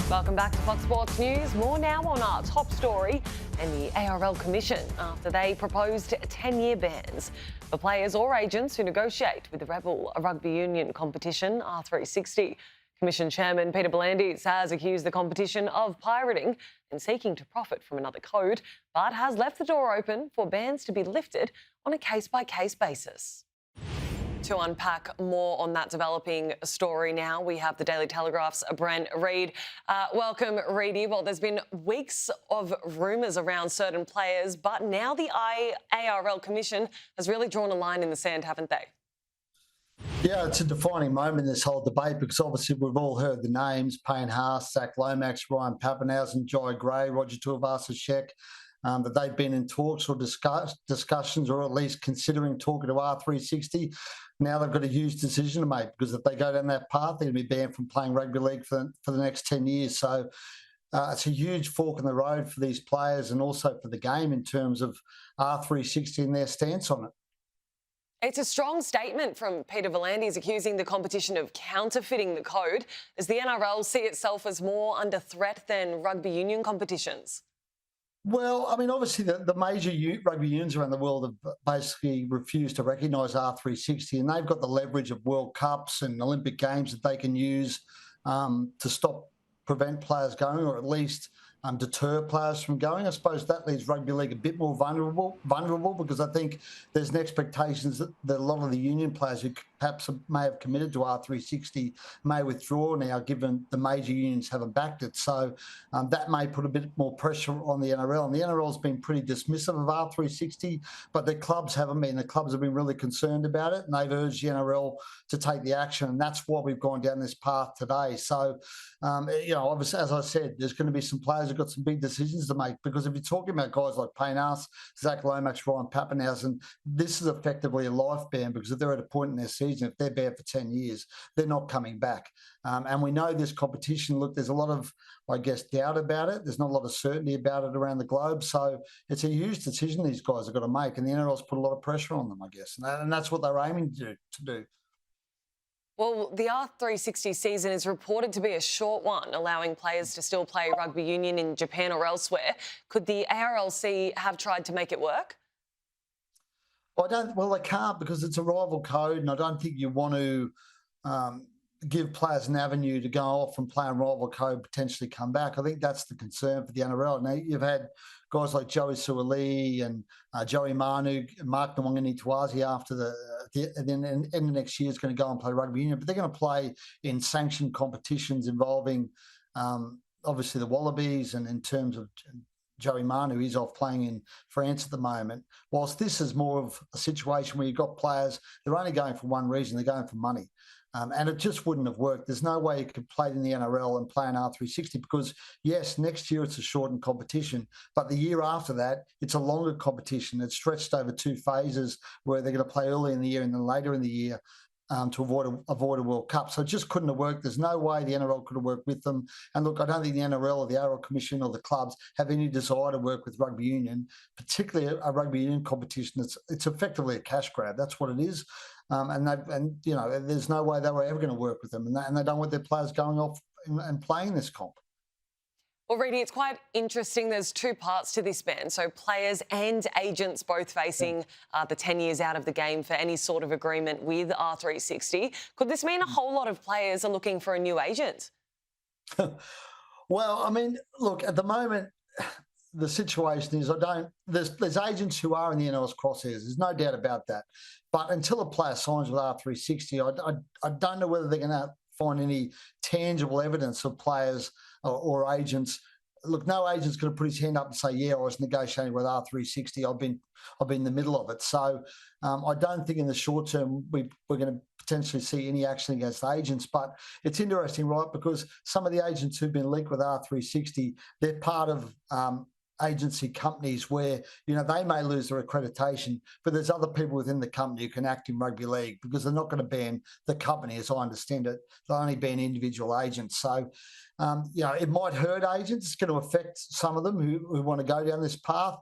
Welcome back to Fox Sports News. More now on our top story and the ARL Commission after they proposed 10-year bans for players or agents who negotiate with the rebel rugby union competition R360. Commission Chairman Peter V'landys has accused the competition of pirating and seeking to profit from another code, but has left the door open for bans to be lifted on a case-by-case basis. To unpack more on that developing story now, we have the Daily Telegraph's Brent Read. Welcome, Reedy. Well, there's been weeks of rumours around certain players, but now the ARL Commission has really drawn a line in the sand, haven't they? Yeah, it's a defining moment in this whole debate because obviously we've all heard the names: Payne Haas, Zach Lomax, Ryan Papenhuyzen, Jai Gray, Roger Tuivasa-Sheck, that they've been in talks or discussions or at least considering talking to R360. Now they've got a huge decision to make because if they go down that path, they're going to be banned from playing rugby league for the next 10 years. So it's a huge fork in the road for these players and also for the game in terms of R360 and their stance on it. It's a strong statement from Peter V'landys accusing the competition of counterfeiting the code. Does the NRL see itself as more under threat than rugby union competitions? Well, I mean, obviously the major rugby unions around the world have basically refused to recognise R360, and they've got the leverage of World Cups and Olympic Games that they can use to prevent players going, or at least deter players from going. I suppose that leaves rugby league a bit more vulnerable because I think there's an expectation that a lot of the union players who perhaps may have committed to R360 may withdraw now, given the major unions haven't backed it. So that may put a bit more pressure on the NRL. And the NRL's been pretty dismissive of R360, but the clubs haven't been. The clubs have been really concerned about it, and they've urged the NRL to take the action. And that's why we've gone down this path today. So, obviously, as I said, there's going to be some players who've got some big decisions to make, because if you're talking about guys like Payne Haas, Zach Lomax, Ryan Papenhuyzen, this is effectively a life ban, because if they're at a point in their season, if they're banned for 10 years, they're not coming back. And we know this competition, look, there's a lot of, I guess, doubt about it. There's not a lot of certainty about it around the globe. So it's a huge decision these guys have got to make, and the NRL's put a lot of pressure on them, I guess. And that's what they're aiming to do. Well, the R360 season is reported to be a short one, allowing players to still play rugby union in Japan or elsewhere. Could the ARLC have tried to make it work? Well, they can't, because it's a rival code, and I don't think you want to give players an avenue to go off and play a rival code, potentially come back. I think that's the concern for the NRL. Now, you've had guys like Joey Suaalii and Joey Manu, Mark Nwangani-Tawazi after the end of next year is going to go and play rugby union, but they're going to play in sanctioned competitions involving obviously the Wallabies, and in terms of Joey Manu, he's off playing in France at the moment. Whilst this is more of a situation where you've got players, they're only going for one reason, they're going for money. And it just wouldn't have worked. There's no way you could play in the NRL and play in R360, because, yes, next year it's a shortened competition, but the year after that, it's a longer competition. It's stretched over 2 phases where they're going to play early in the year and then later in the year to avoid a World Cup. So it just couldn't have worked. There's no way the NRL could have worked with them. And look, I don't think the NRL or the ARL Commission or the clubs have any desire to work with rugby union, particularly a rugby union competition. It's effectively a cash grab. That's what it is. There's no way they were ever going to work with them, and they don't want their players going off and playing this comp. Well, Reedy, it's quite interesting. There's 2 parts to this ban. So players and agents both facing the 10 years out of the game for any sort of agreement with R360. Could this mean a whole lot of players are looking for a new agent? Well, I mean, look, at the moment, the situation is there's agents who are in the NRL's crosshairs. There's no doubt about that. But until a player signs with R360, I don't know whether they're going to find any tangible evidence of players or agents. Look, no agent's going to put his hand up and say, yeah, I was negotiating with R360. I've been in the middle of it. So I don't think in the short term we're going to potentially see any action against agents. But it's interesting, right, because some of the agents who've been linked with R360, they're part of agency companies where, they may lose their accreditation, but there's other people within the company who can act in rugby league, because they're not going to ban the company, as I understand it. They'll only ban individual agents. So, it might hurt agents. It's going to affect some of them who want to go down this path,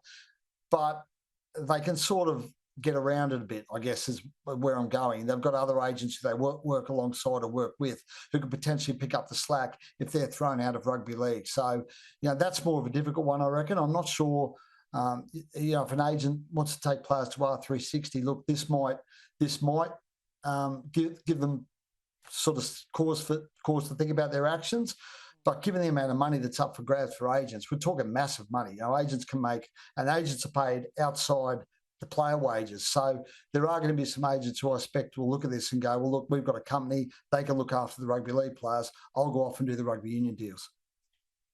but they can sort of get around it a bit, I guess, is where I'm going. They've got other agents who they work alongside or work with who could potentially pick up the slack if they're thrown out of rugby league. So, that's more of a difficult one, I reckon. I'm not sure, if an agent wants to take players to R360, look, this might give them sort of cause to think about their actions. But given the amount of money that's up for grabs for agents, we're talking massive money. Agents can make, and agents are paid outside the player wages. So there are going to be some agents who I expect will look at this and go, well, look, we've got a company, they can look after the rugby league players. I'll go off and do the rugby union deals.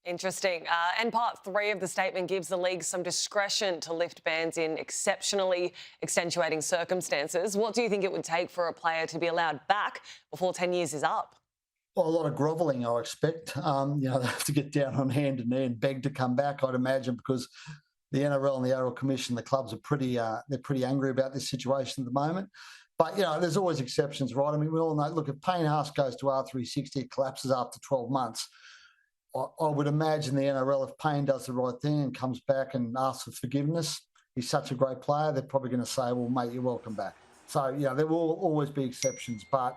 Interesting. And part 3 of the statement gives the league some discretion to lift bans in exceptionally extenuating circumstances. What do you think it would take for a player to be allowed back before 10 years is up? Well, a lot of grovelling, I expect. They have to get down on hand and knee and beg to come back, I'd imagine, because the NRL and the ARL Commission, the clubs are they're pretty angry about this situation at the moment. But, there's always exceptions, right? I mean, we all know, look, if Payne Haas goes to R360, it collapses after 12 months. I would imagine the NRL, if Payne does the right thing and comes back and asks for forgiveness, he's such a great player, they're probably going to say, well, mate, you're welcome back. So, there will always be exceptions, but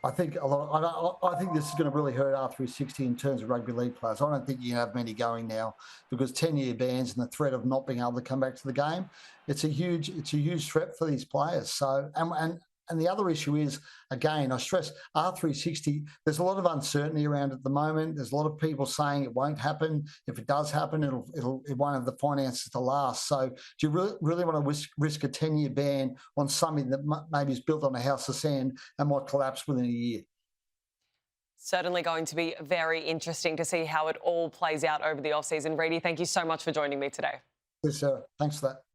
I think I think this is going to really hurt R360 in terms of rugby league players. I don't think you can have many going now because 10-year bans and the threat of not being able to come back to the game, it's a huge threat for these players. So and the other issue is, again, I stress R360, there's a lot of uncertainty around at the moment. There's a lot of people saying it won't happen. If it does happen, it won't have the finances to last. So do you really want to risk a 10-year ban on something that maybe is built on a house of sand and might collapse within a year? Certainly going to be very interesting to see how it all plays out over the off-season. Reedy, thank you so much for joining me today. Yes, sir. Thanks for that.